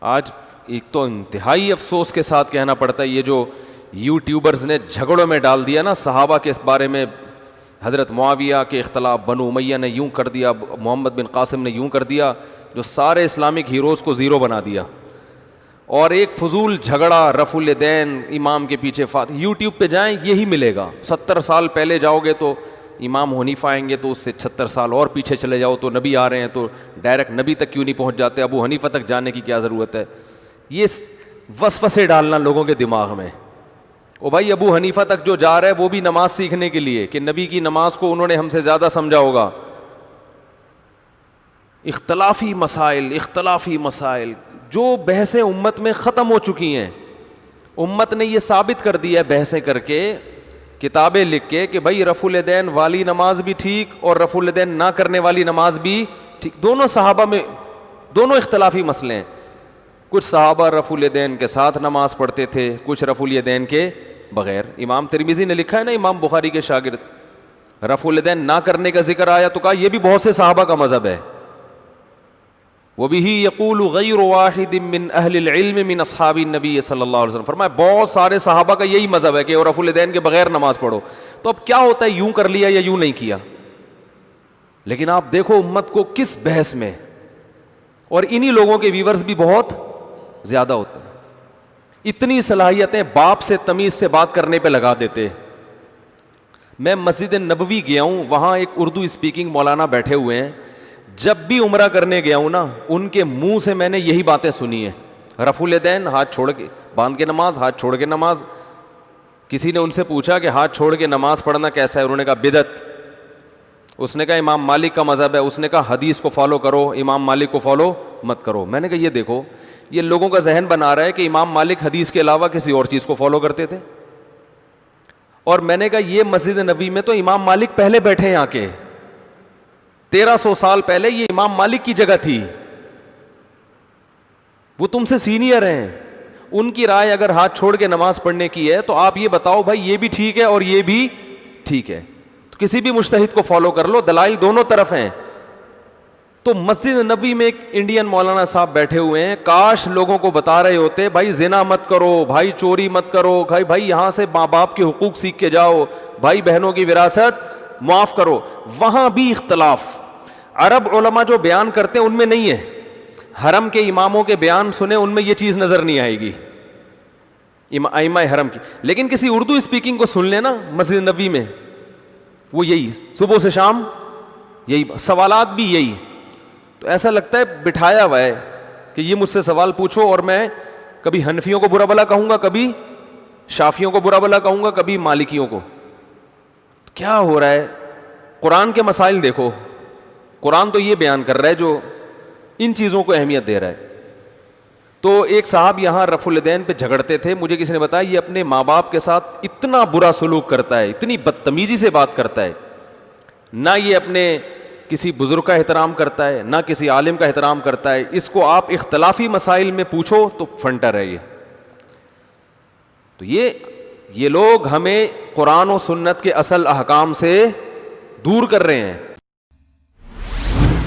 آج ایک تو انتہائی افسوس کے ساتھ کہنا پڑتا ہے، یہ جو یوٹیوبرز نے جھگڑوں میں ڈال دیا نا صحابہ کے بارے میں، حضرت معاویہ کے اختلاف، بنو امیہ نے یوں کر دیا، محمد بن قاسم نے یوں کر دیا، جو سارے اسلامک ہیروز کو زیرو بنا دیا، اور ایک فضول جھگڑا رفع الیدین امام کے پیچھے یوٹیوب پہ جائیں یہی ملے گا. 70 سال پہلے جاؤ گے تو امام حنیفہ آئیں گے، تو اس سے 76 سال اور پیچھے چلے جاؤ تو نبی آ رہے ہیں، تو ڈائریکٹ نبی تک کیوں نہیں پہنچ جاتے، ابو حنیفہ تک جانے کی کیا ضرورت ہے. یہ وسوسے ڈالنا لوگوں کے دماغ میں. او بھائی ابو حنیفہ تک جو جا رہا ہے وہ بھی نماز سیکھنے کے لیے کہ نبی کی نماز کو انہوں نے ہم سے زیادہ سمجھا ہوگا. اختلافی مسائل جو بحثیں امت میں ختم ہو چکی ہیں. امت نے یہ ثابت کر دیا ہے بحثیں کر کے، کتابیں لکھ کے، کہ بھائی رفع الیدین والی نماز بھی ٹھیک اور رفع الیدین نہ کرنے والی نماز بھی ٹھیک. دونوں صحابہ میں دونوں اختلافی مسئلے ہیں. کچھ صحابہ رفع الیدین کے ساتھ نماز پڑھتے تھے، کچھ رفع الیدین کے بغیر. امام ترمذی نے لکھا ہے نا، امام بخاری کے شاگرد، رفع الیدین نہ کرنے کا ذکر آیا تو کہا یہ بھی بہت سے صحابہ کا مذہب ہے. وَبِهِ يَقُولُ غَيْرُ وَاحِدٍ مِّنْ أَهْلِ الْعِلْمِ مِّنْ أَصْحَابِ النَّبِيِّ صلی اللہ علیہ وسلم. فرمایا بہت سارے صحابہ کا یہی مذہب ہے کہ رفع الیدین کے بغیر نماز پڑھو. تو اب کیا ہوتا ہے، یوں کر لیا یا یوں نہیں کیا. لیکن آپ دیکھو امت کو کس بحث میں، اور انہی لوگوں کے ویورز بھی بہت زیادہ ہوتے ہیں. اتنی صلاحیتیں باپ سے تمیز سے بات کرنے پہ لگا دیتے. میں مسجد نبوی گیا ہوں، وہاں ایک اردو اسپیکنگ مولانا بیٹھے ہوئے ہیں. جب بھی عمرہ کرنے گیا ہوں نا، ان کے منہ سے میں نے یہی باتیں سنی ہیں. رفع الیدین ہاتھ چھوڑ کے باندھ کے نماز، ہاتھ چھوڑ کے نماز. کسی نے ان سے پوچھا کہ ہاتھ چھوڑ کے نماز پڑھنا کیسا ہے، انہوں نے کہا بدعت. اس نے کہا امام مالک کا مذہب ہے. اس نے کہا حدیث کو فالو کرو، امام مالک کو فالو مت کرو. میں نے کہا یہ دیکھو، یہ لوگوں کا ذہن بنا رہا ہے کہ امام مالک حدیث کے علاوہ کسی اور چیز کو فالو کرتے تھے. اور میں نے کہا یہ مسجد نبوی میں تو امام مالک پہلے بیٹھے ہیں آ کے، 1300 سال پہلے یہ امام مالک کی جگہ تھی. وہ تم سے سینئر ہیں. ان کی رائے اگر ہاتھ چھوڑ کے نماز پڑھنے کی ہے تو آپ یہ بتاؤ بھائی یہ بھی ٹھیک ہے اور یہ بھی ٹھیک ہے. تو کسی بھی مجتہد کو فالو کر لو، دلائل دونوں طرف ہیں. تو مسجد نبوی میں ایک انڈین مولانا صاحب بیٹھے ہوئے ہیں. کاش لوگوں کو بتا رہے ہوتے بھائی زنا مت کرو، بھائی چوری مت کرو، بھائی یہاں سے ماں باپ کے حقوق سیکھ کے جاؤ، بھائی بہنوں کی وراثت معاف کرو. وہاں بھی اختلاف. عرب علماء جو بیان کرتے ہیں ان میں نہیں ہے. حرم کے اماموں کے بیان سنیں، ان میں یہ چیز نظر نہیں آئے گی ائمہ حرم کی. لیکن کسی اردو اسپیکنگ کو سن لینا مسجد نبوی میں، وہ یہی صبح سے شام یہی سوالات بھی یہی. تو ایسا لگتا ہے بٹھایا ہوا ہے کہ یہ مجھ سے سوال پوچھو اور میں کبھی حنفیوں کو برا بھلا کہوں گا، کبھی شافیوں کو برا بھلا کہوں گا، کبھی مالکیوں کو. کیا ہو رہا ہے؟ قرآن کے مسائل دیکھو. قرآن تو یہ بیان کر رہا ہے جو ان چیزوں کو اہمیت دے رہا ہے. تو ایک صاحب یہاں رفع الیدین پہ جھگڑتے تھے. مجھے کسی نے بتایا یہ اپنے ماں باپ کے ساتھ اتنا برا سلوک کرتا ہے، اتنی بدتمیزی سے بات کرتا ہے. نہ یہ اپنے کسی بزرگ کا احترام کرتا ہے، نہ کسی عالم کا احترام کرتا ہے. اس کو آپ اختلافی مسائل میں پوچھو تو فنٹر ہے یہ. تو یہ لوگ ہمیں قرآن و سنت کے اصل احکام سے دور کر رہے ہیں.